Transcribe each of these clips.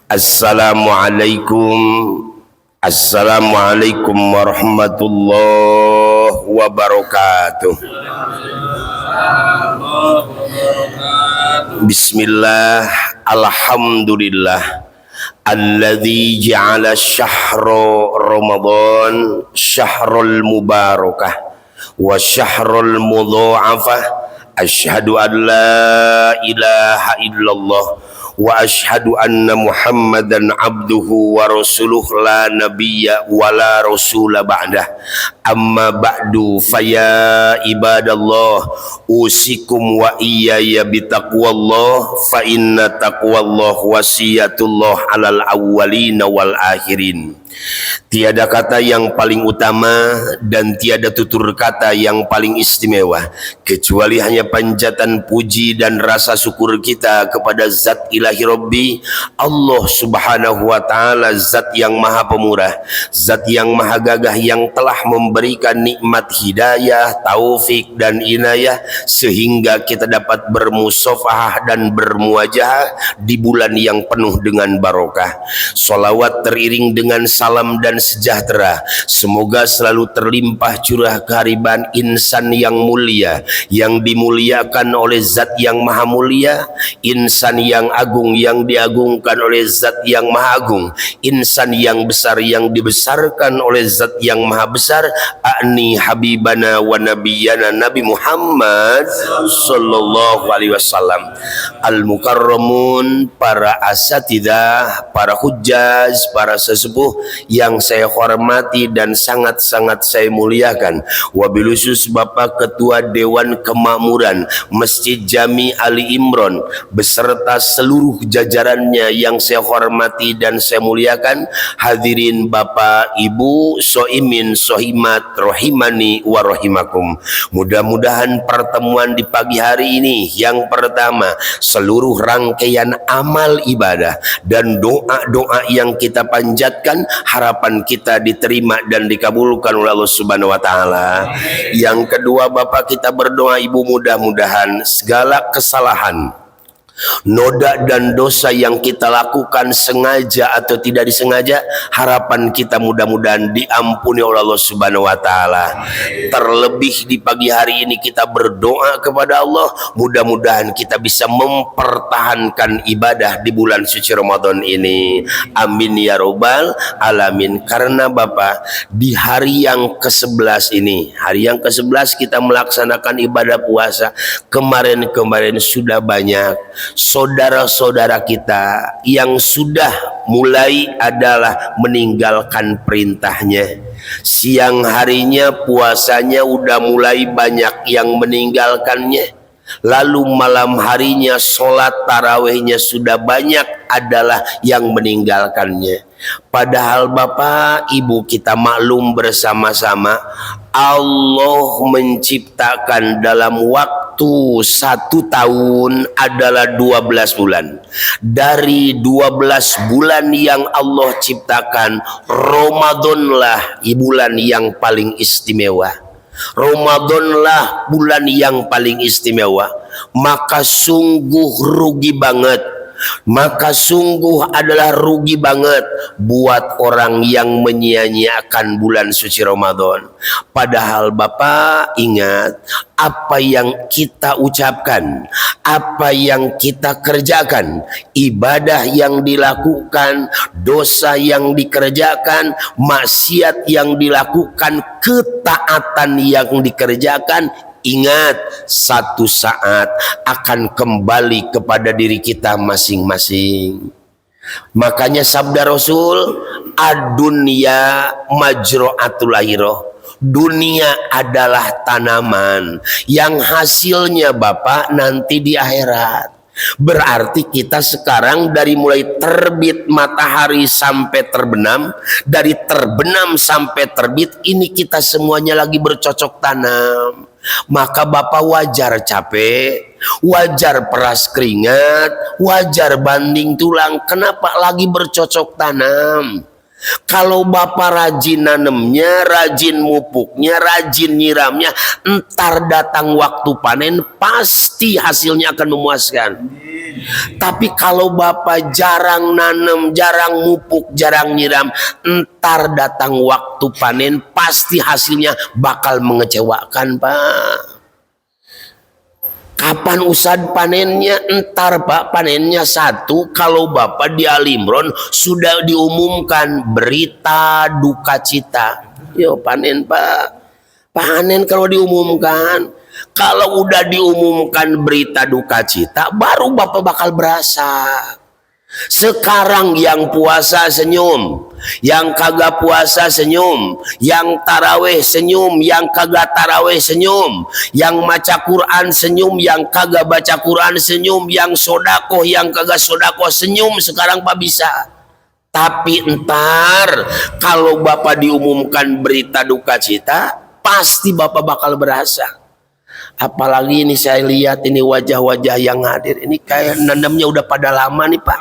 Assalamualaikum Assalamualaikum warahmatullahi wabarakatuh. Bismillah, alhamdulillah alladzi ja'ala syahra Ramadan syahrul mubarakah wa syahrul mudha'afah. Asyhadu an la ilaha illallah wa asyhadu anna Muhammadan abduhu wa rasuluh la nabiyya wa la rasula ba'dah. Amma ba'du faya ibadallah usikum wa iyaya bitaqwallah fa inna taqwallah wasiyatullah alal awwalina wal akhirin. Tiada kata yang paling utama dan tiada tutur kata yang paling istimewa kecuali hanya panjatan puji dan rasa syukur kita kepada Zat Ilahi Rabbi Allah Subhanahu wa Ta'ala, Zat yang Maha Pemurah, Zat yang Maha Gagah, yang telah memberikan nikmat hidayah, taufik dan inayah sehingga kita dapat bermusafahah dan bermuajahah di bulan yang penuh dengan barokah. Sholawat teriring dengan salam dan sejahtera semoga selalu terlimpah curah kehariban insan yang mulia, yang dimuliakan oleh Zat yang Maha Mulia, insan yang agung yang diagungkan oleh Zat yang Maha Agung, insan yang besar yang dibesarkan oleh Zat yang Maha Besar, akni habibana wa nabiyana Nabi Muhammad sallallahu alaihi wasallam. Al-mukarramun, para asatidah, para hujjaz, para sesepuh yang saya hormati dan sangat-sangat saya muliakan, wabil khusus Bapak Ketua Dewan Kemakmuran Masjid Jami Ali Imron beserta seluruh jajarannya yang saya hormati dan saya muliakan, hadirin Bapak Ibu soimin sohimat rohimani wa rohimakum. Mudah-mudahan pertemuan di pagi hari ini yang pertama, seluruh rangkaian amal ibadah dan doa-doa yang kita panjatkan, harapan kita diterima dan dikabulkan oleh Allah Subhanahu wa Ta'ala. Yang kedua, Bapak kita berdoa Ibu, mudah-mudahan segala kesalahan, noda dan dosa yang kita lakukan sengaja atau tidak disengaja, harapan kita mudah-mudahan diampuni oleh Allah Subhanahu wa Ta'ala. Terlebih di pagi hari ini kita berdoa kepada Allah, mudah-mudahan kita bisa mempertahankan ibadah di bulan suci Ramadan ini. Amin ya robbal alamin. Karena Bapak, di hari yang ke-11 ini, hari yang ke-11 kita melaksanakan ibadah puasa. Kemarin sudah banyak saudara-saudara kita yang sudah mulai adalah meninggalkan perintahnya. Siang harinya puasanya udah mulai banyak yang meninggalkannya. Lalu malam harinya sholat tarawihnya sudah banyak adalah yang meninggalkannya. Padahal Bapak Ibu kita maklum bersama-sama, Allah menciptakan dalam waktu 1 tahun adalah 12 bulan. Dari 12 bulan yang Allah ciptakan, Ramadanlah bulan yang paling istimewa. Ramadanlah bulan yang paling istimewa. Maka sungguh rugi banget, maka sungguh adalah rugi banget buat orang yang menyia-nyiakan bulan suci Ramadan. Padahal Bapak ingat, apa yang kita ucapkan, apa yang kita kerjakan, ibadah yang dilakukan, dosa yang dikerjakan, maksiat yang dilakukan, ketaatan yang dikerjakan, ingat satu saat akan kembali kepada diri kita masing-masing. Makanya sabda Rasul, ad-dunya majra'atul akhirah. Dunia adalah tanaman yang hasilnya Bapak nanti di akhirat. Berarti kita sekarang dari mulai terbit matahari sampai terbenam, dari terbenam sampai terbit, ini kita semuanya lagi bercocok tanam. Maka Bapak wajar capek, wajar peras keringat, wajar banding tulang. Kenapa lagi bercocok tanam? Kalau bapak rajin nanemnya, rajin mupuknya, rajin nyiramnya, entar datang waktu panen pasti hasilnya akan memuaskan. Tapi kalau bapak jarang nanem, jarang mupuk, jarang nyiram, entar datang waktu panen pasti hasilnya bakal mengecewakan, Pak. Kapan Ustad panennya? Entar Pak, panennya 1. Kalau Bapak di Al Imron sudah diumumkan berita duka cita. Yo panen Pak, panen kalau diumumkan. Kalau udah diumumkan berita duka cita, baru Bapak bakal berasa. Sekarang yang puasa senyum, yang kagak puasa senyum, yang taraweh senyum, yang kagak taraweh senyum, yang baca Quran senyum, yang kagak baca Quran senyum, yang sodakoh, yang kagak sodakoh senyum. Sekarang Pak bisa. Tapi entar kalau Bapak diumumkan berita duka cita, pasti Bapak bakal berasa. Apalagi ini saya lihat ini wajah-wajah yang hadir ini kayak nanamnya udah pada lama nih Pak.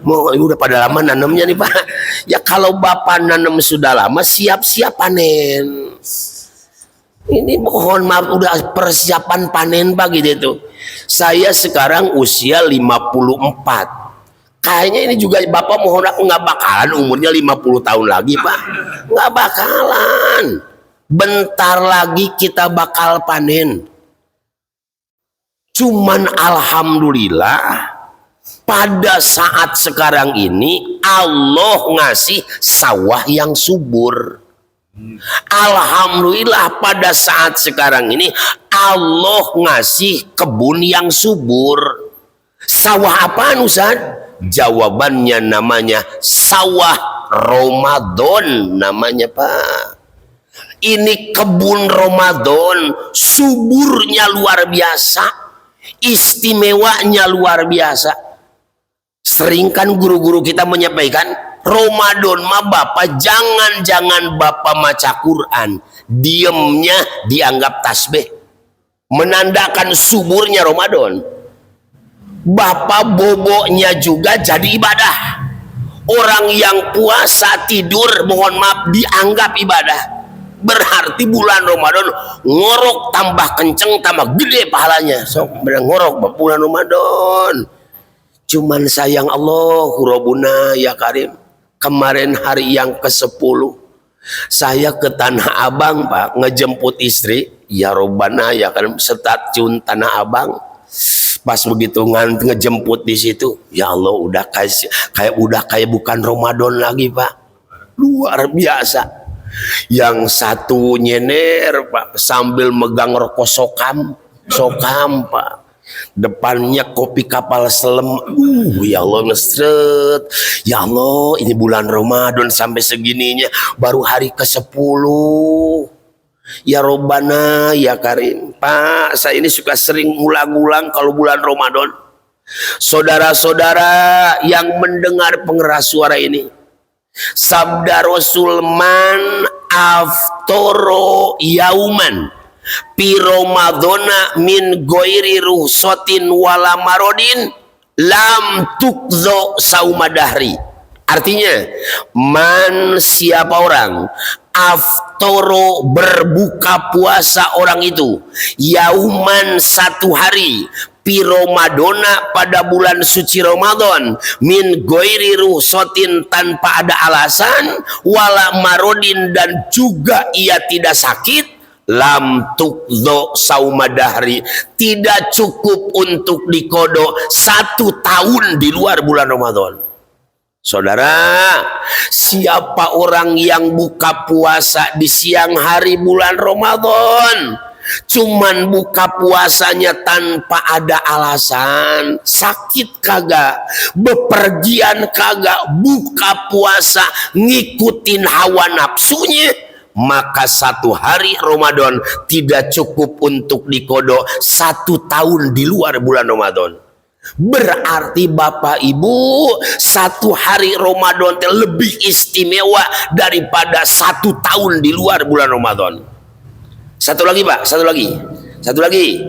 Mau udah pada lama nanamnya nih Pak. Ya kalau Bapak nanam sudah lama, siap-siap panen. Ini mohon maaf udah persiapan panen Pak gitu itu. Saya sekarang usia 54. Kayaknya ini juga Bapak mohon aku nggak bakalan umurnya 50 tahun lagi Pak. Nggak bakalan. Bentar lagi kita bakal panen. Cuman alhamdulillah pada saat sekarang ini Allah ngasih sawah yang subur. Alhamdulillah pada saat sekarang ini Allah ngasih kebun yang subur. Sawah apaan Ustaz? Jawabannya namanya sawah Ramadan namanya Pak. Ini kebun Ramadan, suburnya luar biasa. Istimewanya luar biasa. Sering kan guru-guru kita menyampaikan, Ramadan mah Bapak jangan Bapak maca Quran, diemnya dianggap tasbih, menandakan suburnya Ramadan. Bapak boboknya juga jadi ibadah. Orang yang puasa tidur mohon maaf dianggap ibadah. Berarti bulan Ramadan ngorok tambah kenceng tambah gede pahalanya. So ngorok bulan Ramadan. Cuman sayang Allah Rabbuna ya Karim. Kemarin hari yang ke-10 saya ke Tanah Abang Pak ngejemput istri. Ya Rabbana ya Karim stasiun Tanah Abang. Pas begitu ngejemput di situ, ya Allah udah kayak bukan Ramadan lagi Pak. Luar biasa. Yang satu nyener Pak sambil megang rokok sokam Pak, depannya kopi kapal selam. Ya Allah ngesret. Ya Allah ini bulan Ramadan sampai segininya baru hari ke-10. Ya Robbana ya Karim. Pak saya ini suka sering ulang-ulang kalau bulan Ramadan. Saudara-saudara yang mendengar pengeras suara ini, sabda Rasul man aftoro yauman pi Ramadana min goiri ruhsotin wala marodin lam tukzo saumadahri. Artinya man siapa orang aftoro berbuka puasa orang itu yauman 1 hari pi Ramadana pada bulan suci Ramadan min goiri ruhsotin tanpa ada alasan wala marodin dan juga ia tidak sakit lam tukzo saumadahri tidak cukup untuk dikodok 1 tahun di luar bulan Ramadan. Saudara, siapa orang yang buka puasa di siang hari bulan Ramadan, cuman buka puasanya tanpa ada alasan, sakit kagak, bepergian kagak, buka puasa ngikutin hawa nafsunya, maka 1 hari Ramadan tidak cukup untuk dikodok 1 tahun di luar bulan Ramadan. Berarti Bapak Ibu 1 hari Ramadan lebih istimewa daripada 1 tahun di luar bulan Ramadan. Satu lagi Pak, satu lagi.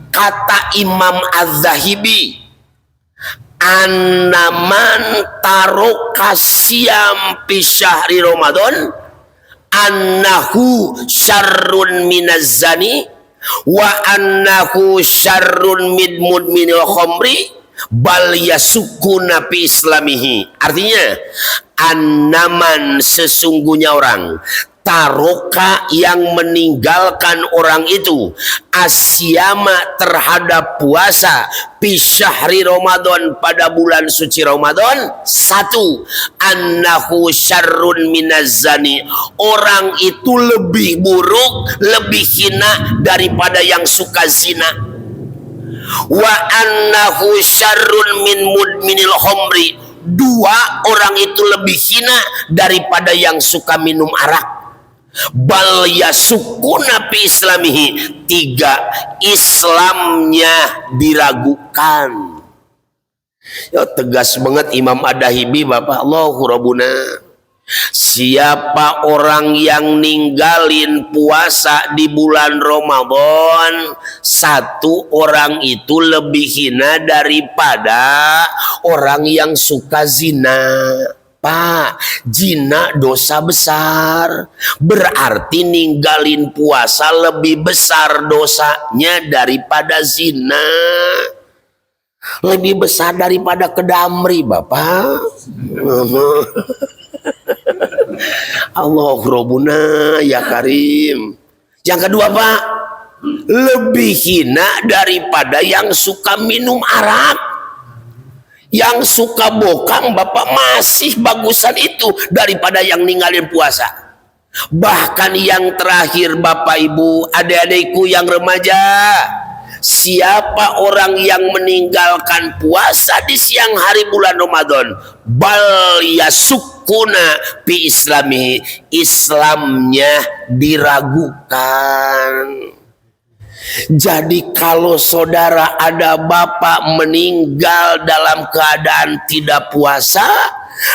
Kata Imam Az-Zahibi, Annaman taroka siyam fi syahri Ramadan annahu syarrun minaz zani wa annahu syarrun min mudminil khamri bal yasukuna fi islamihi. Artinya, annaman sesungguhnya orang taroka yang meninggalkan orang itu asyama terhadap puasa fi syahri Ramadan pada bulan suci Ramadan. Satu, annahu syarrun minaz zani, orang itu lebih buruk, lebih hina daripada yang suka zina. Wa annahu syarrun min mudminil khamri, dua, orang itu lebih hina daripada yang suka minum arak. Bal yasukuna fi islamihi, tiga, Islamnya diragukan. Ya, tegas banget Imam Ad-Dahibi, Bapak. Allahu Rabbuna. Siapa orang yang ninggalin puasa di bulan Ramadan, satu, orang itu lebih hina daripada orang yang suka zina. Pak, zina dosa besar, berarti ninggalin puasa lebih besar dosanya daripada zina, lebih besar daripada kedamri, Bapak. Allah Rabbuna ya Karim. Yang kedua, Pak, lebih hina daripada yang suka minum arak. Yang suka bokang, Bapak, masih bagusan itu daripada yang ninggalin puasa. Bahkan yang terakhir, Bapak Ibu, adik-adikku yang remaja, siapa orang yang meninggalkan puasa di siang hari bulan Ramadan, bal yasukuna fi islami, Islamnya diragukan. Jadi kalau saudara ada bapak meninggal dalam keadaan tidak puasa,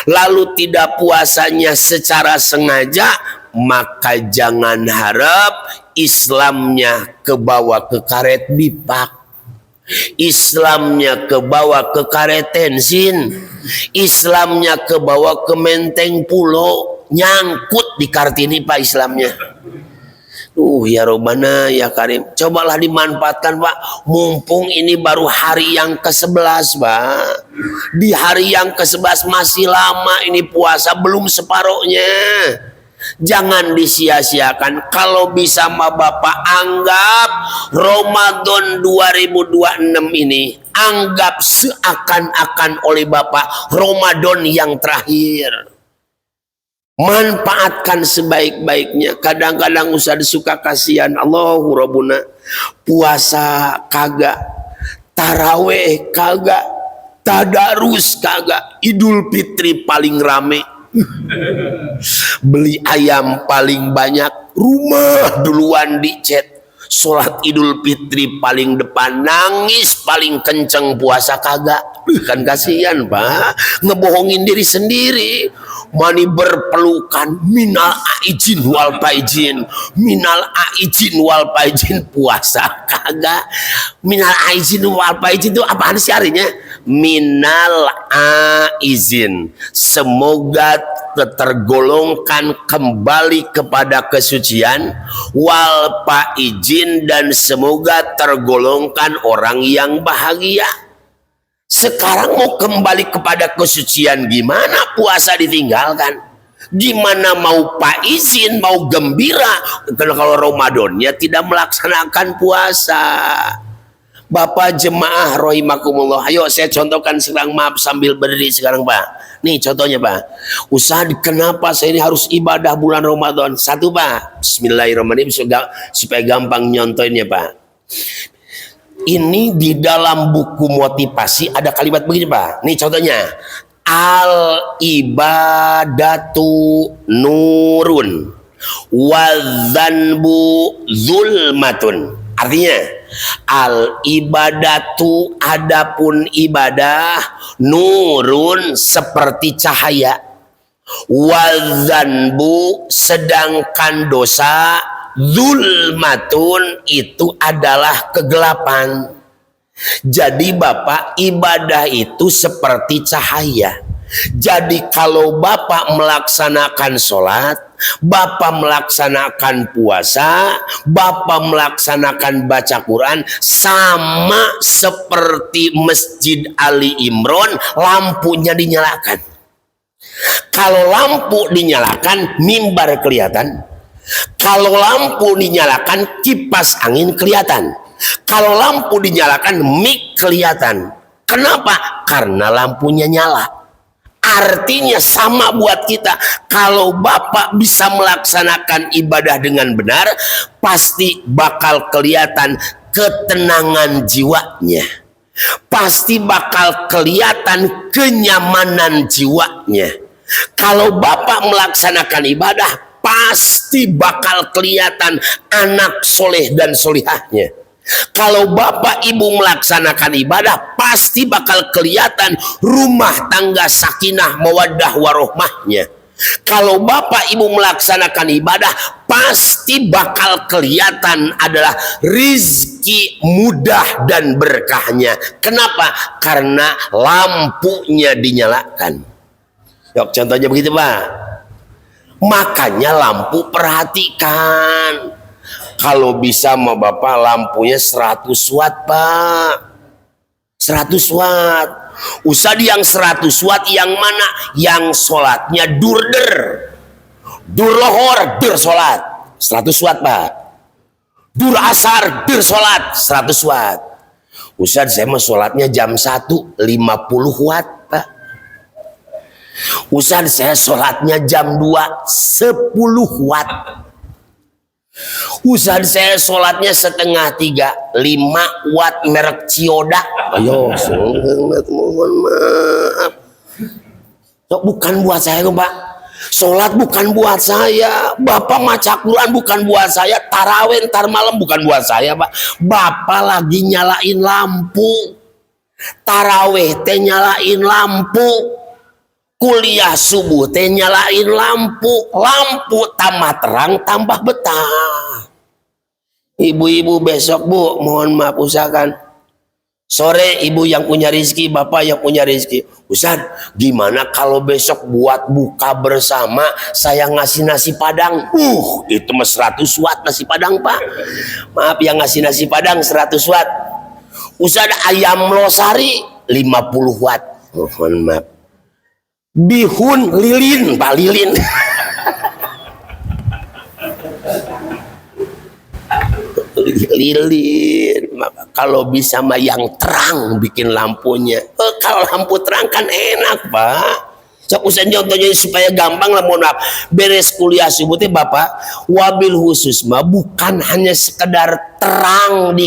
lalu tidak puasanya secara sengaja, maka jangan harap Islamnya kebawa ke karet bipak, Islamnya kebawa ke karet tensin, Islamnya kebawa ke menteng pulau, nyangkut di Kartini, Pak, Islamnya. Ya Robbana ya Karim, cobalah dimanfaatkan, Pak. Mumpung ini baru hari yang ke-11, Pak. Di hari yang ke-11 masih lama ini puasa, belum separohnya. Jangan disia-siakan. Kalau bisa mah Bapak anggap Ramadan 2026 ini, anggap seakan-akan oleh Bapak Ramadan yang terakhir. Manfaatkan sebaik-baiknya. Kadang-kadang usah disuka kasihan. Allahu Rabbuna. Puasa kagak, taraweh kagak, tadarus kagak, Idul Fitri paling rame, beli ayam paling banyak, rumah duluan dicet, sholat Idul Fitri paling depan, nangis paling kenceng, puasa kagak. Kan kasihan, Pak, ngebohongin diri sendiri. Mani berpelukan, minal aijin wal faizin, minal aijin wal faizin, puasa kagak. Minal aijin wal faizin itu apaan sih artinya? Minal aizin, semoga tergolongkan kembali kepada kesucian, wal faizin, dan semoga tergolongkan orang yang bahagia. Sekarang mau kembali kepada kesucian, gimana puasa ditinggalkan? Gimana mau faizin, mau gembira kalau Ramadannya tidak melaksanakan puasa? Bapak jemaah rahimakumullah, ayo saya contohkan sekarang, maaf sambil berdiri sekarang, Pak. Nih contohnya, Pak. Kenapa saya ini harus ibadah bulan Ramadan? Satu, Pak, bismillahirrahmanirrahim, supaya gampang nyontoinnya, Pak. Ini di dalam buku motivasi ada kalimat begini, Pak. Nih contohnya, al ibadatu nurun wadzanbu zulmatun. Artinya, al ibadatu, adapun ibadah, nurun seperti cahaya, wadzanbu sedangkan dosa, zulmatun itu adalah kegelapan. Jadi Bapak, ibadah itu seperti cahaya. Jadi kalau Bapak melaksanakan sholat, Bapak melaksanakan puasa, Bapak melaksanakan baca Quran, sama seperti Masjid Ali Imron, lampunya dinyalakan. Kalau lampu dinyalakan, mimbar kelihatan. Kalau lampu dinyalakan, kipas angin kelihatan. Kalau lampu dinyalakan, mic kelihatan. Kenapa? Karena lampunya nyala. Artinya sama buat kita. Kalau Bapak bisa melaksanakan ibadah dengan benar, pasti bakal kelihatan ketenangan jiwanya. Pasti bakal kelihatan kenyamanan jiwanya. Kalau Bapak melaksanakan ibadah, pasti bakal kelihatan anak soleh dan solihahnya. Kalau Bapak Ibu melaksanakan ibadah, pasti bakal kelihatan rumah tangga sakinah mawaddah warohmahnya. Kalau Bapak Ibu melaksanakan ibadah, pasti bakal kelihatan adalah rizki mudah dan berkahnya. Kenapa? Karena lampunya dinyalakan. Yuk, contohnya begitu Pak. Makanya lampu perhatikan. Kalau bisa sama Bapak lampunya 100 watt Pak. 100 watt. Usah yang 100 watt yang mana? Yang sholatnya durder. Dur lohor, dur sholat. 100 watt Pak. Dur asar, dur sholat. 100 watt. Ustaz saya mau sholatnya jam 1, 50 watt Pak. Ustaz saya sholatnya jam 2, 10 watt. Ustaz saya sholatnya setengah 3, 5 watt merek Cioda. Ayo, mohon maaf. Bukan buat saya Pak. Sholat bukan buat saya. Bapak maca Quran bukan buat saya. Tarawih ntar malam bukan buat saya Pak. Bapak lagi nyalain lampu. Tarawih teh nyalain lampu. Kuliah subuh teh nyalain lampu. Lampu tambah terang tambah betah. Ibu-ibu besok Bu, mohon maaf usahakan sore ibu yang punya rezeki, bapak yang punya rezeki. Ustaz, gimana kalau besok buat buka bersama saya ngasih nasi padang? Itu mah 100 watt nasi padang Pak. Maaf yang ngasih nasi padang 100 watt. Ustaz ayam losari 50 watt. Mohon maaf. Bihun lilin Pak, lilin. Lilin. Kalau bisa mah yang terang bikin lampunya. Kalau lampu terang kan enak Pak. Sok usaha contohnya supaya gampang lah, mohon maaf. Beres kuliah subuh teh Bapak, wabil khusus mah bukan hanya sekedar terang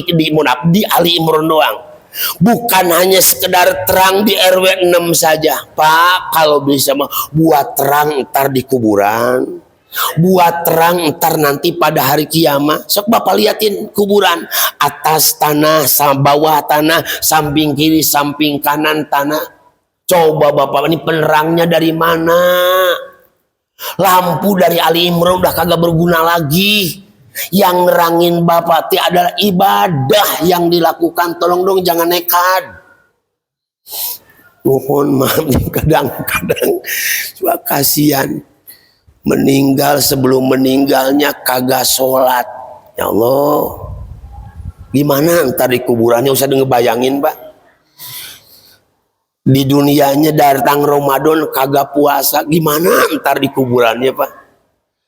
di Ali Imron doang. Bukan hanya sekedar terang di RW 6 saja Pak. Kalau bisa mah buat terang ntar di kuburan, buat terang ntar nanti pada hari kiamat. Sok Bapak liatin kuburan, atas tanah, bawah tanah, samping kiri, samping kanan tanah. Coba Bapak, ini penerangnya dari mana? Lampu dari Ali Imron udah kagak berguna lagi. Yang nerangin Bapak adalah ibadah yang dilakukan. Tolong dong jangan nekat. Mohon maaf nih, kadang-kadang cuma kasihan meninggal sebelum meninggalnya kagak sholat. Ya Allah, gimana ntar di kuburannya? Usah ngebayangin Pak. Di dunianya datang Ramadan kagak puasa, gimana ntar di kuburannya Pak?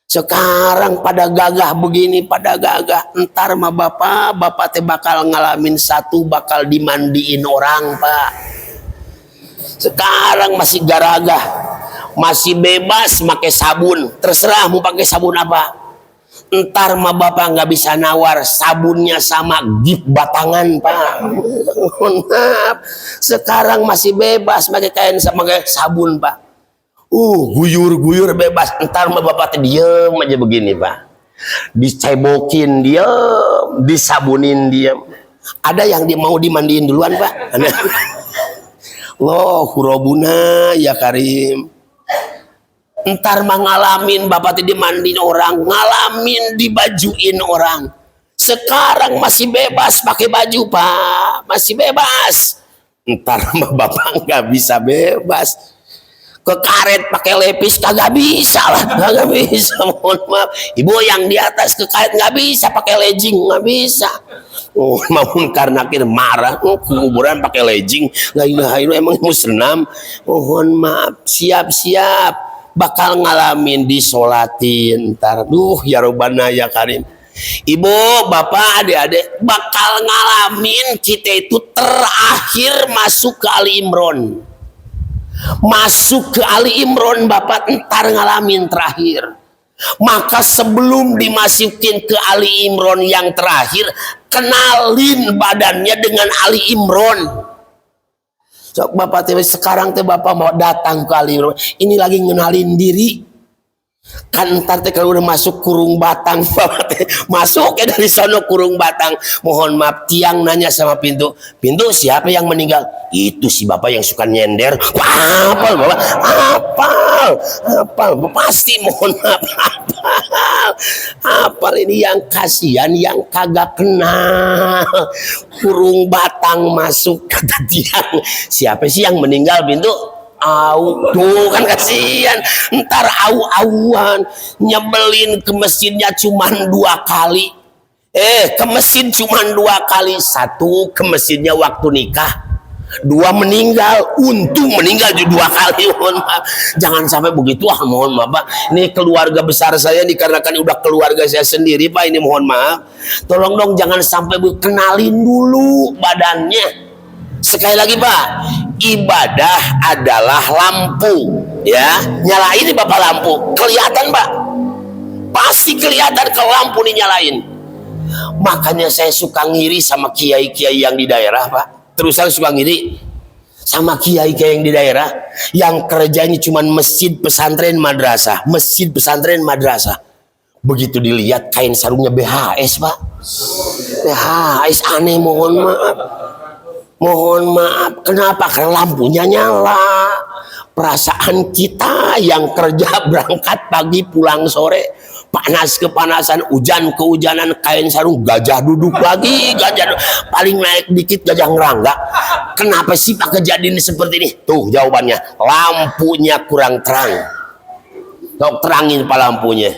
Sekarang pada gagah begini, pada gagah. Ntar mah bapak teh bakal ngalamin satu, bakal dimandiin orang Pak. Sekarang masih garagah, masih bebas pakai sabun, terserah mau pakai sabun apa. Ntar mah bapak nggak bisa nawar, sabunnya sama gip batangan Pak. Maaf, sekarang masih bebas pakai kain sama kayak sabun Pak. Guyur-guyur bebas. Ntar mah bapak diem aja begini Pak. Dicebokin diem, disabunin diem. Ada yang dia mau dimandiin duluan Pak. Loh, hurobuna ya Karim. Ntar mah ngalamin bapak dimandiin orang, ngalamin dibajuin orang. Sekarang masih bebas pakai baju, Pak, masih bebas. Ntar bapak nggak bisa bebas. Ke karet pakai lepis kagak bisa lah, kagak bisa. Mohon maaf, ibu yang di atas ke karet nggak bisa pakai legging, nggak bisa. Oh, maupun karena akhir marah, kuburan pakai legging, la ilaha illallah, emang mau senam. Mohon maaf, siap-siap bakal ngalamin disolatin ntar. Ya Robbana ya Karim. Ibu, bapak, adik-adik bakal ngalamin kita itu terakhir masuk ke Ali Imron. Masuk ke Ali Imron, bapak ntar ngalamin terakhir. Maka sebelum dimasukin ke Ali Imron yang terakhir, kenalin badannya dengan Ali Imron. So, bapak sekarang bapak mau datang ke Ali Imron, ini lagi ngenalin diri. Kan ntar kalau udah masuk kurung batang, masuk ya dari sono kurung batang. Mohon maaf, tiang nanya sama pintu, siapa yang meninggal? Itu si bapak yang suka nyender. Apal bapak, apal pasti. Mohon maaf, apal ini yang kasihan, yang kagak kenal. Kurung batang masuk, kata tiang, siapa sih yang meninggal? Pintu, tuh kan kasihan, ntar au-auan nyebelin. Ke masjidnya cuman 2 kali, ke mesin cuman 2 kali. 1 ke masjidnya waktu nikah, 2 meninggal. Untung meninggal 2 kali. Mohon maaf, jangan sampai begitu. Mohon maaf, Pak, ini keluarga besar saya, dikarenakan udah keluarga saya sendiri, Pak, ini mohon maaf, tolong dong jangan sampai. Kenalin dulu badannya. Sekali lagi, Pak, ibadah adalah lampu, ya. Nyalain bapak lampu, kelihatan, Pak, pasti kelihatan kalau lampu nih nyalain. Makanya saya suka ngiri sama kiai-kiai yang di daerah, Pak. Terus saya suka ngiri sama kiai-kiai yang di daerah yang kerjanya cuma masjid pesantren madrasah, masjid pesantren madrasah. Begitu dilihat kain sarungnya BHS, Pak, BHS, aneh. Mohon maaf, kenapa? Karena lampunya nyala. Perasaan kita yang kerja berangkat pagi pulang sore, panas kepanasan, hujan kehujanan, kain sarung, gajah duduk lagi, paling naik dikit gajah ngerangga. Kenapa sih Pak kejadian seperti ini? Tuh jawabannya, lampunya kurang terang. Dok, terangin Pak lampunya.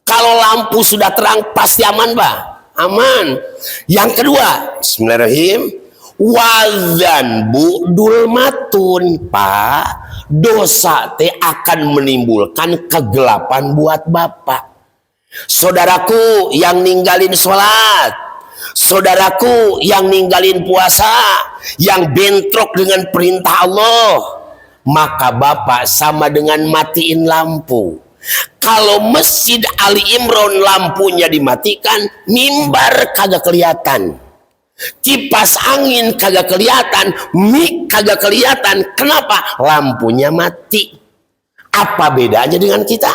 Kalau lampu sudah terang pasti aman, Pak, aman. Yang kedua, bismillahirrahmanirrahim, wazan budul matun, Pak, dosa teh akan menimbulkan kegelapan buat bapak. Saudaraku yang ninggalin sholat, saudaraku yang ninggalin puasa, yang bentrok dengan perintah Allah, maka bapak sama dengan matiin lampu. Kalau masjid Ali Imron lampunya dimatikan, mimbar kagak kelihatan, kipas angin kagak kelihatan, mik kagak kelihatan. Kenapa? Lampunya mati. Apa bedanya dengan kita?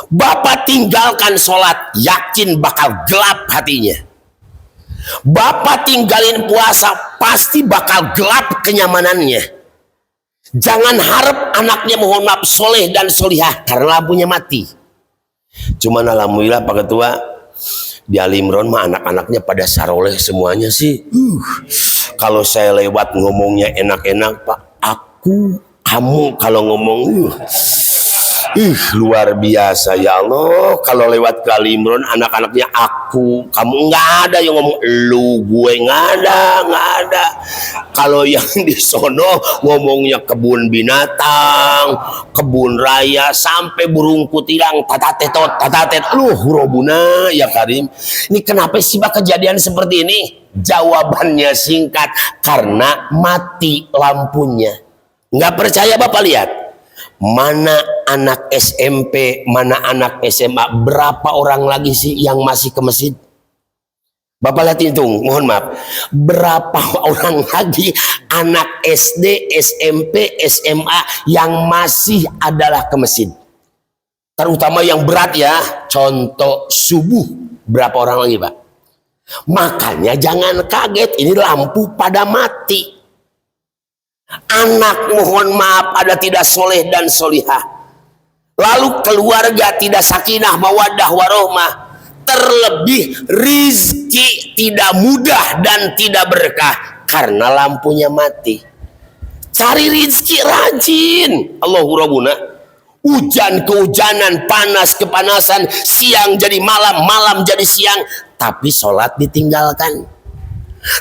Bapak tinggalkan sholat, yakin bakal gelap hatinya. Bapak tinggalin puasa, pasti bakal gelap kenyamanannya. Jangan harap anaknya, mohon maaf, soleh dan solihah karena lampunya mati. Cuman alhamdulillah Pak Ketua, di Ali Imron mah anak-anaknya pada saroleh semuanya sih. Kalau saya lewat ngomongnya enak-enak, Pak. Aku, kamu kalau ngomong luar biasa, ya Allah. Kalau lewat ke Ali Imron anak-anaknya aku, kamu, nggak ada yang ngomong lu, gue, nggak ada. Kalau yang di sono ngomongnya kebun binatang, kebun raya, sampai burung kutilang, tatatet, Robuna ya Karim. Ini kenapa sih Pak kejadian seperti ini? Jawabannya singkat, karena mati lampunya. Nggak percaya Bapak lihat, mana anak SMP, mana anak SMA, berapa orang lagi sih yang masih ke masjid? Bapak lihat itu, mohon maaf, berapa orang lagi anak SD, SMP, SMA yang masih adalah ke masjid? Terutama yang berat ya, contoh subuh, berapa orang lagi Pak? Makanya jangan kaget, ini lampu pada mati. Anak mohon maaf ada tidak soleh dan solihah, lalu keluarga tidak sakinah mawaddah warohmah, terlebih rizki tidak mudah dan tidak berkah karena lampunya mati. Cari rizki rajin. Allahu Rabbuna. Hujan kehujanan, panas kepanasan, siang jadi malam, malam jadi siang, tapi sholat ditinggalkan,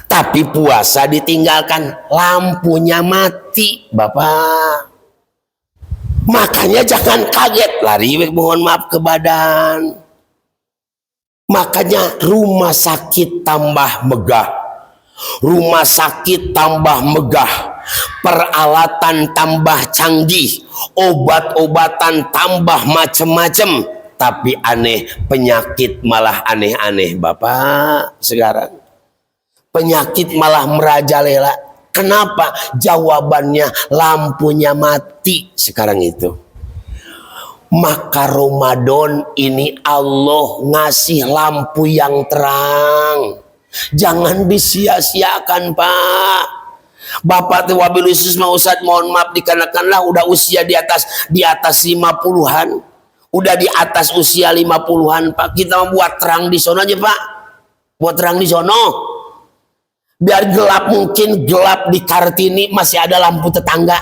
tapi puasa ditinggalkan, lampunya mati, Bapak. Makanya jangan kaget, lari mohon maaf ke badan. Makanya rumah sakit tambah megah, rumah sakit tambah megah, peralatan tambah canggih, obat-obatan tambah macem-macem, tapi aneh, penyakit malah aneh-aneh, Bapak. Sekarang penyakit malah merajalela. Kenapa? Jawabannya lampunya mati sekarang itu. Maka Ramadan ini Allah ngasih lampu yang terang, jangan disia-siakan, Pak. Bapak tuh wabil khusus mau Ustaz, mohon maaf dikarenakanlah udah usia di atas 50-an, udah di atas usia 50-an, Pak. Kita mau buat terang di sono aja, Pak. Buat terang di sono. Biar gelap, mungkin gelap di Kartini masih ada lampu tetangga,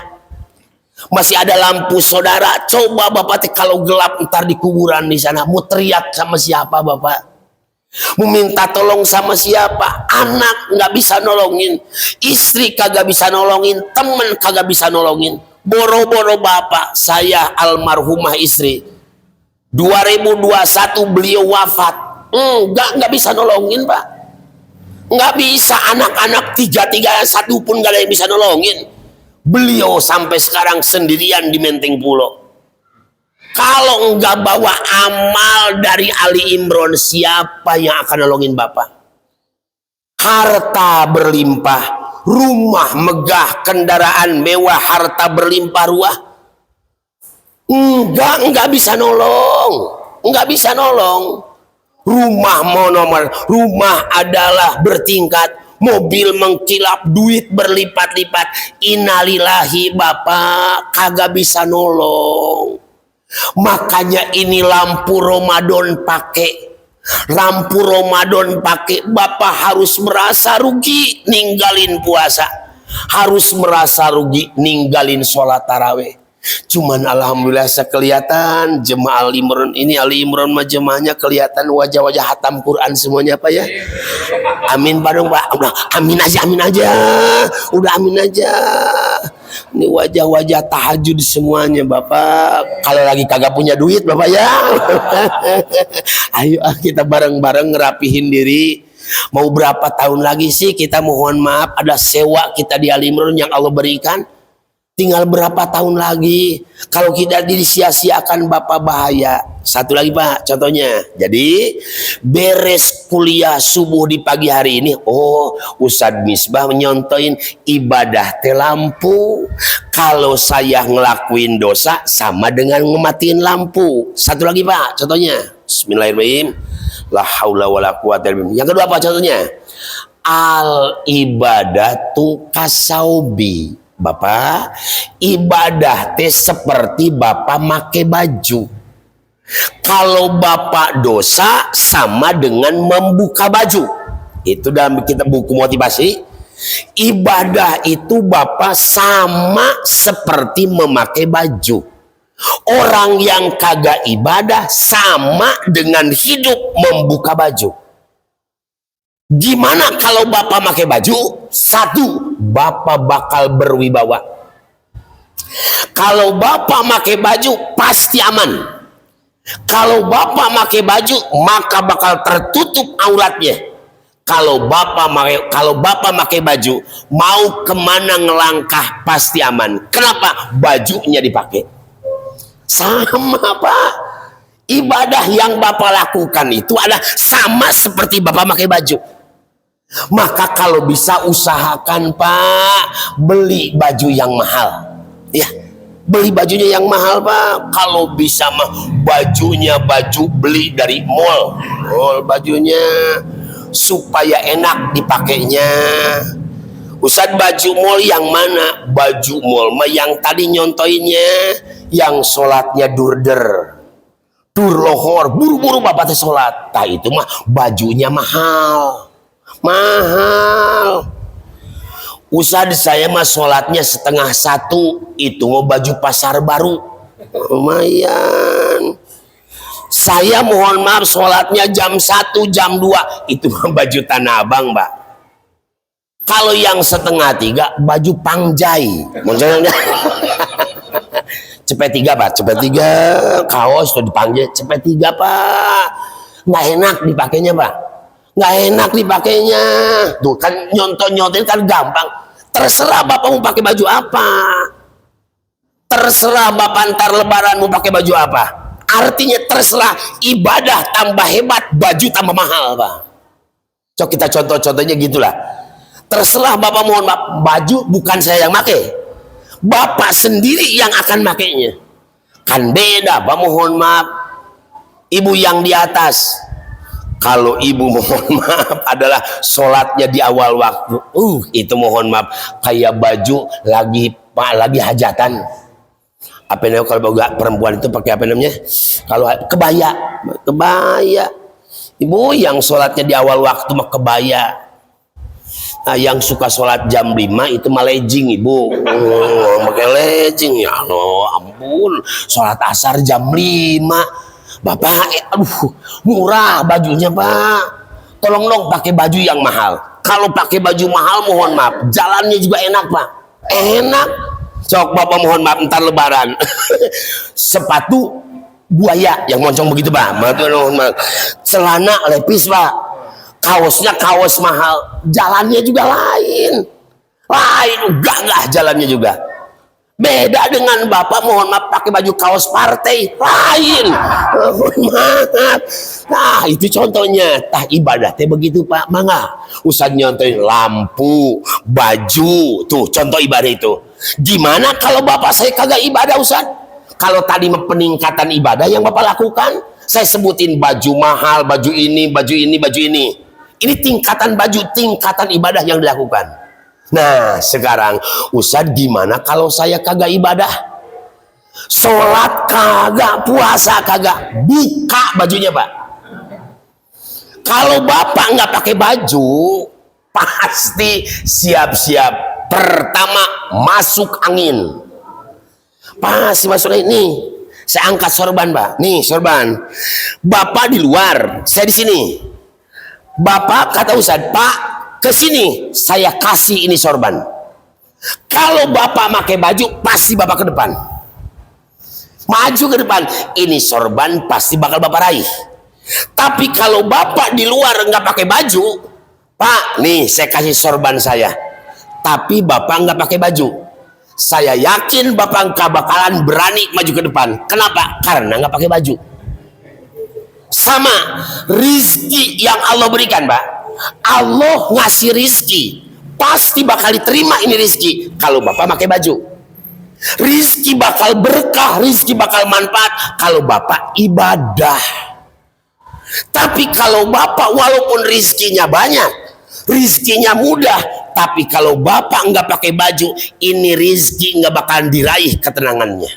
masih ada lampu saudara. Coba Bapak kalau gelap ntar di kuburan di sana, mau teriak sama siapa Bapak? Mau minta tolong sama siapa? Anak nggak bisa nolongin, istri kagak bisa nolongin, temen kagak bisa nolongin. Boro-boro Bapak, saya almarhumah istri 2021 beliau wafat, nggak bisa nolongin, Pak. Nggak bisa, anak-anak tiga satu pun nggak ada yang bisa nolongin. Beliau sampai sekarang sendirian di Menteng Pulo. Kalau nggak bawa amal dari Ali Imron, siapa yang akan nolongin Bapak? Harta berlimpah, rumah megah, kendaraan mewah, harta berlimpah ruah, nggak bisa nolong, nggak bisa nolong. Rumah monomer, rumah adalah bertingkat, mobil mengkilap, duit berlipat-lipat. Innalillahi, Bapak kagak bisa nolong. Makanya ini lampu Ramadan pakai, lampu Ramadan pakai. Bapak harus merasa rugi ninggalin puasa, harus merasa rugi ninggalin sholat taraweh. Cuman alhamdulillah kelihatan jemaah Ali Imron ini, Ali Imron mah jemaahnya kelihatan wajah-wajah hatam Quran semuanya, Pak ya. Amin Pak dong, Pak. Udah amin aja, udah amin aja. Ini wajah-wajah tahajud semuanya, Bapak. Kalau lagi kagak punya duit, Bapak ya. Ayo kita bareng-bareng ngerapihin diri. Mau berapa tahun lagi sih kita mohon maaf ada sewa kita di Ali Imron yang Allah berikan? Tinggal berapa tahun lagi? Kalau kita disia-siakan Bapak bahaya. Satu lagi Pak, contohnya. Jadi beres kuliah subuh di pagi hari ini, oh Ustadz Misbah menyontoin ibadah teh lampu. Kalau saya ngelakuin dosa sama dengan ngematiin lampu. Satu lagi Pak, contohnya. Bismillahirrahmanirrahim. La haula wala quwata illa billah. Yang kedua apa contohnya? Al ibadatu kasaubi. Bapak, ibadah teh seperti Bapak make baju. Kalau Bapak dosa sama dengan membuka baju. Itu dalam kita buku motivasi. Ibadah itu Bapak sama seperti memakai baju. Orang yang kagak ibadah sama dengan hidup membuka baju. Gimana kalau Bapak pakai baju? Satu, Bapak bakal berwibawa. Kalau Bapak pakai baju pasti aman. Kalau Bapak pakai baju maka bakal tertutup auratnya. Kalau Bapak pakai baju mau kemana ngelangkah pasti aman. Kenapa? Bajunya dipakai. Sama Pak. Ibadah yang Bapak lakukan itu adalah sama seperti Bapak pakai baju. Maka kalau bisa usahakan Pak, beli baju yang mahal. Ya, beli bajunya yang mahal Pak. Kalau bisa mah bajunya baju beli dari mall. Bajunya supaya enak dipakainya. Ustadz, baju mall yang mana? Baju mall mah yang tadi nyontoinnya, yang sholatnya durder, dur lohor, buru-buru bapak teh sholat. Tah itu mah bajunya mahal. Ustad saya mah sholatnya 12:30, itu mau baju pasar baru. Lumayan. Saya mohon maaf sholatnya jam 1, jam 2, itu mah baju Tanah Abang, Mbak. Kalau yang 2:30 baju Pangjai. Cepet 3, Pak. Cepet 3 kaos tuh dipanggil cepet 3, Pak. Nggak enak dipakainya, Pak. Nggak enak dipakainya. Tuh kan nyontoin kan gampang. Terserah Bapak mau pakai baju apa. Terserah Bapak ntar lebaran mau pakai baju apa. Artinya terserah, ibadah tambah hebat, baju tambah mahal, Pak. Coba kita contoh-contohnya gitulah. Terserah Bapak mohon maaf, baju bukan saya yang pakai. Bapak sendiri yang akan makainya. Kan beda, Pak, mohon maaf. Ibu yang di atas. Kalau ibu mohon maaf adalah sholatnya di awal waktu, itu mohon maaf kayak baju lagi hajatan. Apa namanya kalau perempuan itu pakai apa namanya? Kalau kebaya. Ibu yang sholatnya di awal waktu mah kebaya. Nah, yang suka sholat jam 5 itu mah legging, Ibu. Pakai legging, ya Allah, ampun. Sholat asar jam 5. Bapak, murah bajunya, Pak. Tolong dong pakai baju yang mahal. Kalau pakai baju mahal mohon maaf, jalannya juga enak, Pak. Enak. Cok Bapak mohon maaf ntar lebaran. Sepatu buaya yang moncong begitu, Pak. Celana lepis, Pak. Kaosnya kaos mahal. Jalannya juga lain. Gagah jalannya juga. Beda dengan Bapak mohon maaf pakai baju kaos partai lain. Maaf. Nah, itu contohnya. Tah ibadah teh begitu, Pak. Mangga. Ustaz nyontohin lampu, baju. Tuh contoh ibadah itu. Gimana kalau Bapak saya kagak ibadah, Ustaz? Kalau tadi peningkatan ibadah yang Bapak lakukan, saya sebutin baju mahal, baju ini, baju ini, baju ini. Ini tingkatan baju, tingkatan ibadah yang dilakukan. Nah sekarang Ustaz gimana kalau saya kagak ibadah, sholat kagak, puasa kagak, buka bajunya, Pak. Kalau Bapak nggak pakai baju, pasti siap-siap pertama masuk angin. Pasti masuk angin. Nih saya angkat sorban, Pak. Nih sorban, Bapak di luar, saya di sini. Bapak kata Ustaz, Pak ke sini saya kasih ini sorban. Kalau Bapak pakai baju pasti Bapak ke depan, maju ke depan, ini sorban pasti bakal Bapak raih. Tapi kalau Bapak di luar nggak pakai baju, Pak nih saya kasih sorban saya, tapi Bapak nggak pakai baju, saya yakin Bapak nggak bakalan berani maju ke depan. Kenapa? Karena nggak pakai baju. Sama rizki yang Allah berikan, Pak. Allah ngasih rizki, pasti bakal diterima ini rizki kalau Bapak pakai baju. Rizki bakal berkah, rizki bakal manfaat kalau Bapak ibadah. Tapi kalau Bapak walaupun rizkinya banyak, rizkinya mudah, tapi kalau Bapak nggak pakai baju, ini rizki nggak bakalan diraih ketenangannya.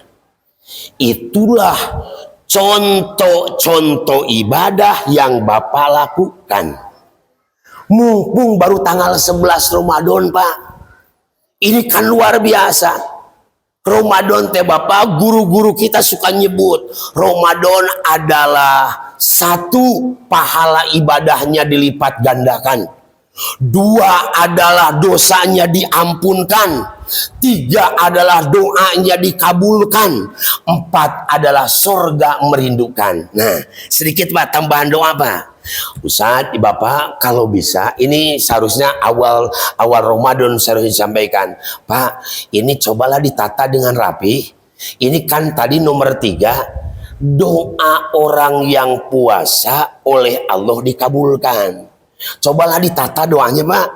Itulah contoh-contoh ibadah yang Bapak lakukan. Mumpung baru tanggal 11 Ramadan, Pak. Ini kan luar biasa. Ramadan teh Bapak, guru-guru kita suka nyebut Ramadan adalah 1, pahala ibadahnya dilipat gandakan. 2 adalah dosanya diampunkan. 3 adalah doanya dikabulkan. 4 adalah surga merindukan. Nah, sedikit Pak tambahan doa, Pak. Ustaz, Bapak kalau bisa, ini seharusnya awal Ramadan seharusnya disampaikan, Pak, ini cobalah ditata dengan rapi. Ini kan tadi nomor 3, doa orang yang puasa oleh Allah dikabulkan. Cobalah ditata doanya, Pak.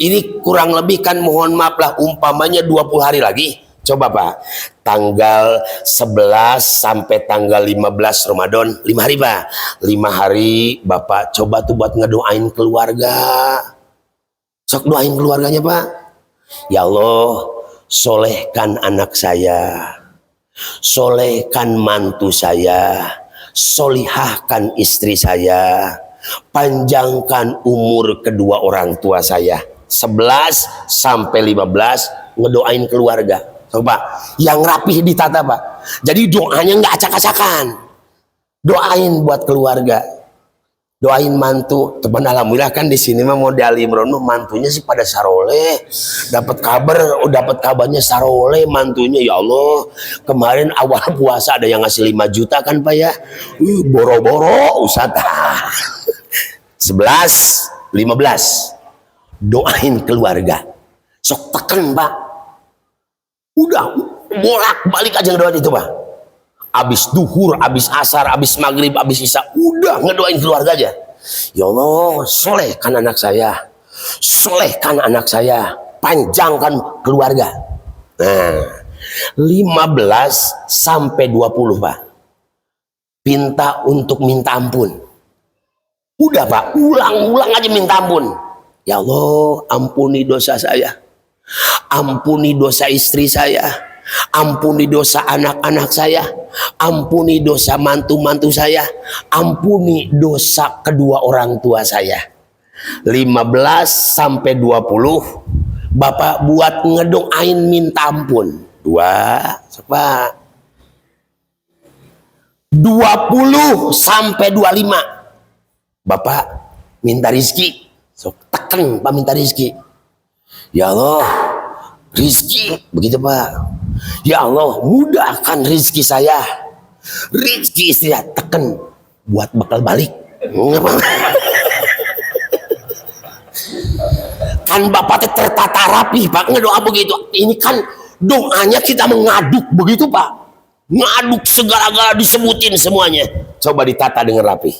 Ini kurang lebih kan mohon maaf lah, umpamanya 20 hari lagi. Coba Pak, tanggal 11 sampai tanggal 15 Ramadan, 5 hari Pak. 5 hari Bapak coba tuh buat ngedoain keluarga. Sok doain keluarganya, Pak. Ya Allah, solehkan anak saya, solehkan mantu saya, solihahkan istri saya, panjangkan umur kedua orang tua saya. 11 sampai 15 ngedoain keluarga. Coba yang rapih ditata Pak. Jadi doanya nggak acak-acakan. Doain buat keluarga, doain mantu. Teman alhamdulillah kan di sini mah modal Imrono mantunya sih pada saroleh. Dapat kabarnya saroleh mantunya. Ya Allah, kemarin awal puasa ada yang ngasih 5 juta kan Pak ya. Boro-boro Ustaz. 11, 15 doain keluarga. Sok tekan Pak. Udah bolak-balik aja ngedoain itu Pak. Abis duhur, abis asar, abis maghrib, abis isya, udah ngedoain keluarga aja. Ya Allah, solehkan anak saya, solehkan anak saya, panjangkan keluarga. Nah, 15 sampai 20 Pak. Minta ampun. Udah Pak, ulang-ulang aja minta ampun. Ya Allah, ampuni dosa saya, ampuni dosa istri saya, ampuni dosa anak-anak saya, ampuni dosa mantu-mantu saya, ampuni dosa kedua orang tua saya. 15 sampai 20 Bapak buat ngedoain minta ampun. 20 sampai 25 Bapak minta rizki. Sok tekan Pak minta rizki. Ya Allah, rizki begitu Pak. Ya Allah, mudahkan rizki saya, rizki istri saya, tekan buat bakal balik. Kan Bapak tertata rapi Pak ngedoa begitu. Ini kan doanya kita mengaduk begitu Pak. Ngaduk segala-gala disebutin semuanya. Coba ditata dengan rapi.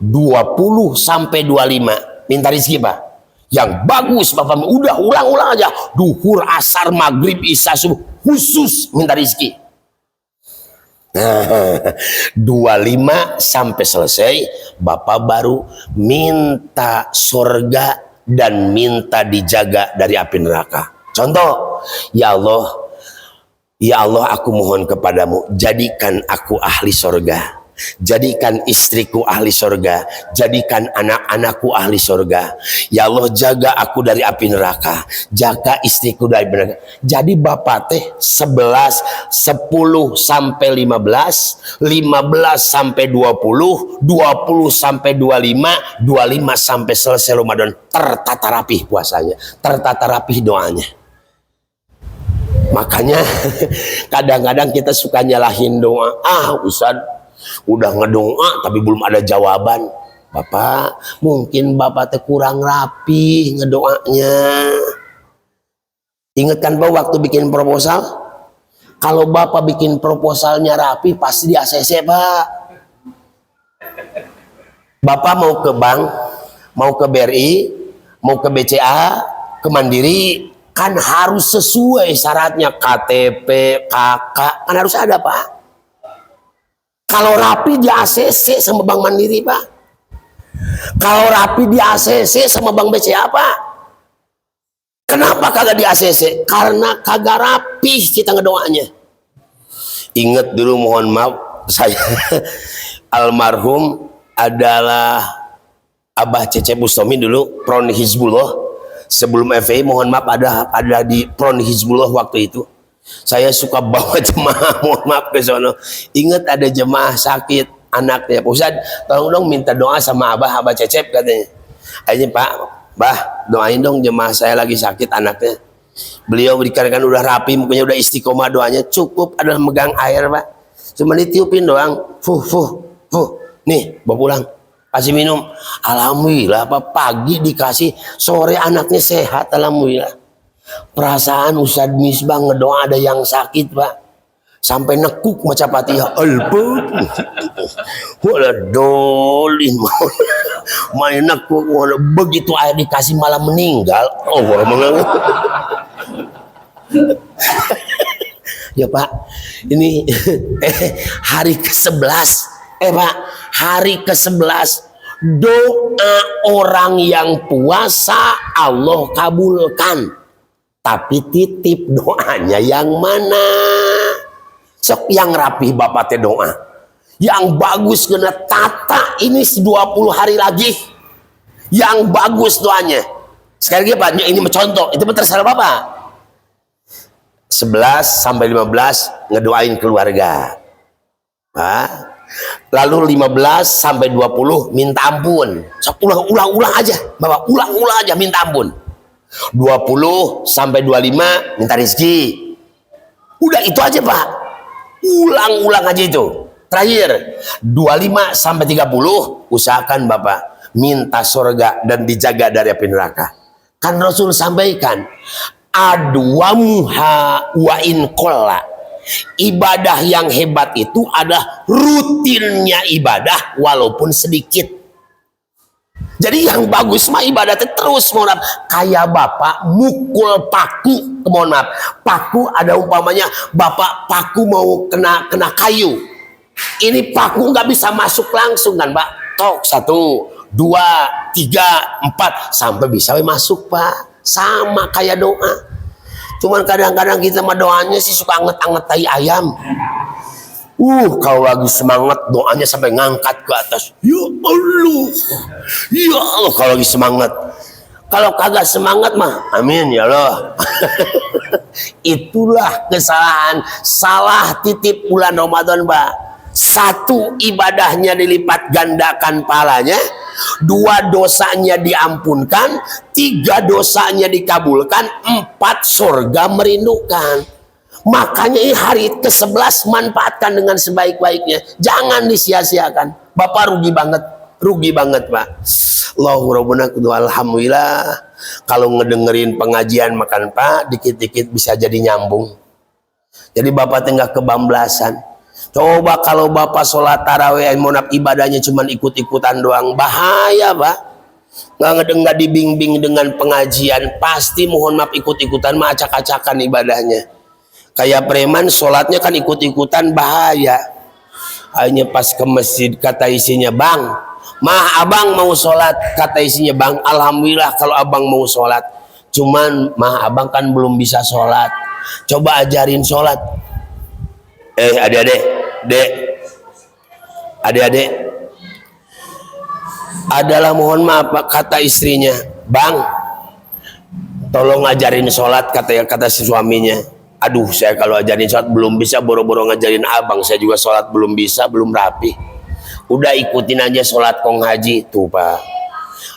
20 sampai 25 minta rizki Pak. Yang bagus Bapak, udah ulang-ulang aja. Duhur, asar, maghrib, isya, subuh, khusus minta rizki. 25 sampai selesai Bapak baru minta surga dan minta dijaga dari api neraka. Contoh, ya Allah aku mohon kepadamu, jadikan aku ahli surga, jadikan istriku ahli surga, jadikan anak-anakku ahli surga. Ya Allah, jaga aku dari api neraka, jaga istriku dari neraka. Jadi Bapak teh 11, 10 sampai 15, 15 sampai 20, 20 sampai 25, 25 sampai selesai Ramadan. Tertata rapih puasanya, tertata rapih doanya. Makanya kadang-kadang kita suka nyalahin doa. Ustaz udah ngedoa tapi belum ada jawaban. Bapak, mungkin Bapak teh kurang rapi ngedoanya. Ingat kan Pak waktu bikin proposal? Kalau Bapak bikin proposalnya rapi pasti di ACC Pak. Bapak mau ke bank, mau ke BRI, mau ke BCA, ke Mandiri, kan harus sesuai syaratnya, KTP, KK, kan harus ada Pak. Kalau rapi di ACC sama Bank Mandiri Pak. Kalau rapi di ACC sama Bank BCA Pak. Kenapa kagak di ACC? Karena kagak rapi kita ngedoanya. Ingat dulu, mohon maaf, saya almarhum adalah Abah Cecep Bustami dulu Pron Hizbullah. Sebelum FPI, mohon maaf, ada di Pron Hizbullah waktu itu. Saya suka bawa jemaah, mohon maaf ke sono. Ingat ada jemaah sakit anaknya, Pak Ustaz, tolong dong minta doa sama Abah Cecep katanya. Akhirnya Pak, Bah, doain dong jemaah saya lagi sakit anaknya. Beliau dikarenakan udah rapi, mukanya udah istiqomah, doanya cukup adalah megang air Pak. Cuma ditiupin doang, fuh. Nih, bawa pulang. Kasih minum, alhamdulillah Pak, pagi dikasih, sore anaknya sehat, alhamdulillah. Perasaan Ustadz Misbah ngedoa ada yang sakit Pak, sampai nekuk maca Fatihah, wala dolin, main nekuk, begitu air dikasih malah meninggal. Ya Pak, ini hari ke-11, Pak, hari ke-11 doa orang yang puasa Allah kabulkan, tapi titip doanya yang mana? Sok yang rapi Bapak teh doa, Yang bagus kena tata ini 20 hari lagi. Yang bagus doanya. Sekali lagi Pak, ini mencontoh, itu terserah Bapak. 11 sampai 15 ngedoain keluarga. Lalu 15 sampai 20 minta ampun. Ulang aja, Bapak, ulang aja minta ampun. 20 sampai 25 minta rezeki. Udah itu aja Pak. Ulang aja itu. Terakhir 25 sampai 30 usahakan Bapak minta surga dan dijaga dari api neraka. Kan Rasul sampaikan, adwamuha wa in qalla. Ibadah yang hebat itu adalah rutinnya ibadah walaupun sedikit. Jadi yang bagus mah ibadatnya terus, mohon maaf. Kayak Bapak mukul paku, mohon maaf. Paku ada umpamanya Bapak paku mau kena kayu. Ini paku nggak bisa masuk langsung kan Pak. Tok 1, 2, 3, 4 sampai bisa masuk Pak. Sama kayak doa. Cuman kadang-kadang kita mah doanya sih suka anget-anget tai ayam. Kalau lagi semangat doanya sampai ngangkat ke atas. Ya Allah kalau lagi semangat. Kalau kagak semangat mah amin ya Allah. Itulah kesalahan, salah titip bulan Ramadan Pak. 1, ibadahnya dilipat gandakan pahalanya. 2, dosanya diampunkan. 3, dosanya dikabulkan. 4, surga merindukan. Makanya ini hari ke-11 manfaatkan dengan sebaik-baiknya. Jangan disia-siakan. Bapak rugi banget Pak. Alhamdulillah. Kalau ngedengerin pengajian makan Pak, dikit-dikit bisa jadi nyambung. Jadi Bapak tengah kebablasan. Coba kalau Bapak sholat tarawih, ibadahnya cuma ikut-ikutan doang, bahaya Pak. Nggak dibimbing dengan pengajian, pasti mohon maaf ikut-ikutan mah acak-acakan ibadahnya. Kayak preman sholatnya kan ikut-ikutan, bahaya. Hanya pas ke masjid kata isinya, bang, mah abang mau sholat, kata isinya, bang, alhamdulillah kalau abang mau sholat. Cuman mah abang kan belum bisa sholat, coba ajarin sholat. Adik-adik adalah mohon maaf kata istrinya, bang tolong ngajarin sholat, kata si suaminya. Aduh, saya kalau ajarin sholat belum bisa, boro-boro ngajarin abang, saya juga sholat belum bisa, belum rapi. Udah ikutin aja sholat kong haji tuh Pak.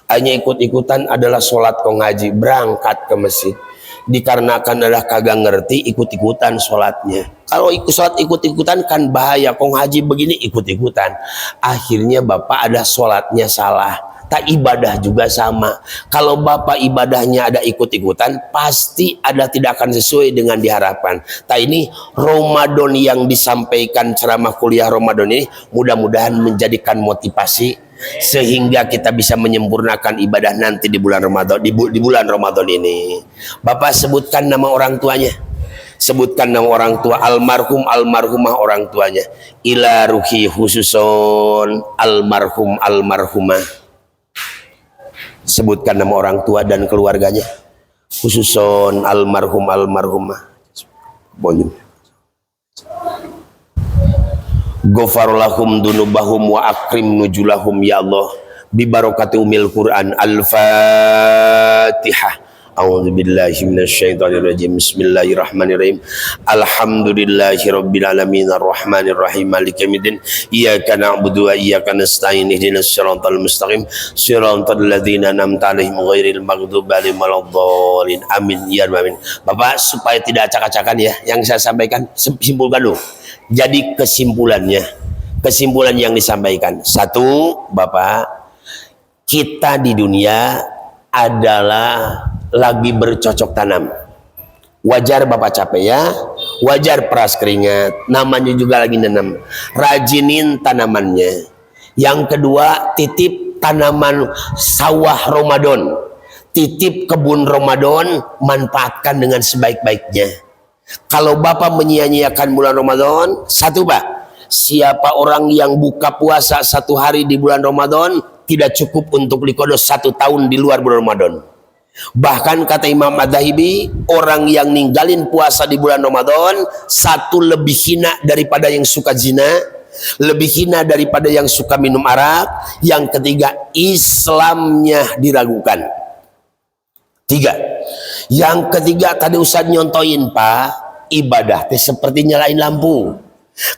Hanya ikut-ikutan adalah sholat kong haji, berangkat ke masjid dikarenakan adalah kagak ngerti, ikut-ikutan sholatnya. Kalau sholat ikut-ikutan kan bahaya. Kong haji begini ikut-ikutan, akhirnya Bapak ada sholatnya salah. Tak ibadah juga sama. Kalau Bapak ibadahnya ada ikut-ikutan, pasti ada tidak akan sesuai dengan diharapkan. Tak ini Ramadan yang disampaikan ceramah kuliah Ramadan ini mudah-mudahan menjadikan motivasi sehingga kita bisa menyempurnakan ibadah nanti di bulan Ramadan, di bulan Ramadan ini. Bapak sebutkan nama orang tuanya. Sebutkan nama orang tua, almarhum, almarhumah orang tuanya. Ila ruhi khususon almarhum, almarhumah. Sebutkan nama orang tua dan keluarganya. Khususon almarhum, almarhumah. Bonjol. Ghafarlahum dunubahum wa akrim nujulahum ya Allah bi barakati umil Quran. Al-Fatihah. A'udzubillahi minasyaitonir rajim. Bismillahirrahmanirrahim. Alhamdulillahirabbil alamin arrahmanir rahim maliki yaumiddin. Iyyaka na'budu wa iyyaka nasta'in ihdinas siratal mustaqim siratal ladzina an'amta 'alaihim ghairil maghdubi 'alaihim waladdallin. Amin ya rabbal alamin. Bapak, supaya tidak acak-acakan ya yang saya sampaikan, simpulkan dulu. Jadi kesimpulan yang disampaikan, 1, Bapak, kita di dunia adalah lagi bercocok tanam. Wajar Bapak capek ya, wajar peras keringat, namanya juga lagi nanam. Rajinin tanamannya. Yang kedua, titip tanaman sawah Ramadan, titip kebun Ramadan, manfaatkan dengan sebaik-baiknya. Kalau Bapak menyia-nyiakan bulan Ramadan, 1 Pak, siapa orang yang buka puasa 1 hari di bulan Ramadan tidak cukup untuk diqodo 1 tahun di luar bulan Ramadan. Bahkan kata Imam Adz-Dzahabi, orang yang ninggalin puasa di bulan Ramadan 1 lebih hina daripada yang suka zina, lebih hina daripada yang suka minum arak. Yang ketiga, Islamnya diragukan. Tiga. Yang ketiga tadi Ustaz nyontoin, Pak, ibadah seperti nyalain lampu.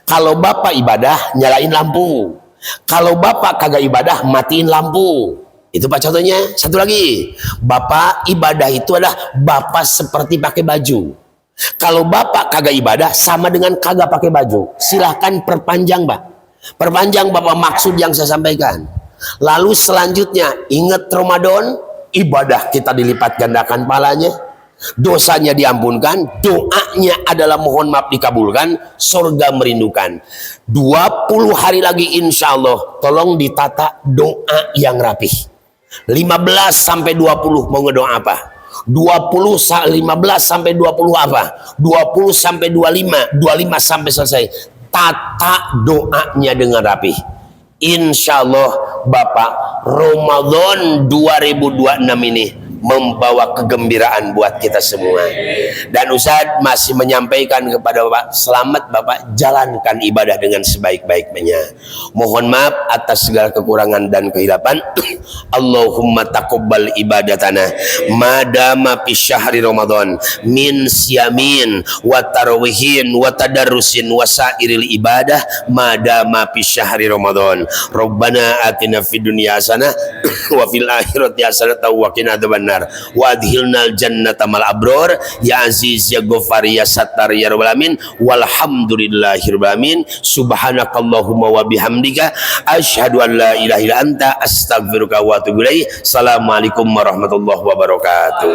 Kalau bapak ibadah nyalain lampu, kalau bapak kagak ibadah matiin lampu. Itu Pak contohnya. Satu lagi, bapak ibadah itu adalah bapak seperti pakai baju. Kalau bapak kagak ibadah sama dengan kagak pakai baju. Silahkan perpanjang, Pak. Perpanjang bapak maksud yang saya sampaikan. Lalu selanjutnya, ingat Ramadan, ibadah kita dilipat gandakan pahalanya, dosanya diampunkan, doanya adalah mohon maaf dikabulkan, surga merindukan. 20 hari lagi insya Allah, tolong ditata doa yang rapih. 15 sampai 20 mau ngedoa apa? 15 sampai 20 apa? 20 sampai 25, 25 sampai selesai. Tata doanya dengan rapih. Insya Allah Bapak, Ramadan 2026 ini membawa kegembiraan buat kita semua. Dan Ustadz masih menyampaikan kepada Bapak, selamat Bapak jalankan ibadah dengan sebaik-baiknya. Mohon maaf atas segala kekurangan dan kehilapan. Allahumma taqabbal ibadatana madama fi syahri Ramadan min siyamin wa tarwihin wa tadarrusin wa sairil ibadah madama fi syahri Ramadan. Rabbana atina fid dunya hasanah wa fil akhirati hasanah wa qina adzabannar wa adkhilnal jannata mal abror ya aziz ya ghafar ya sattar ya rabbal alamin walhamdulillahirabbil alamin. Subhanakallahumma wa bihamdika asyhadu an la ilaha illa anta astaghfiruka wa atubu ilaik. Assalamualaikum warahmatullahi wabarakatuh.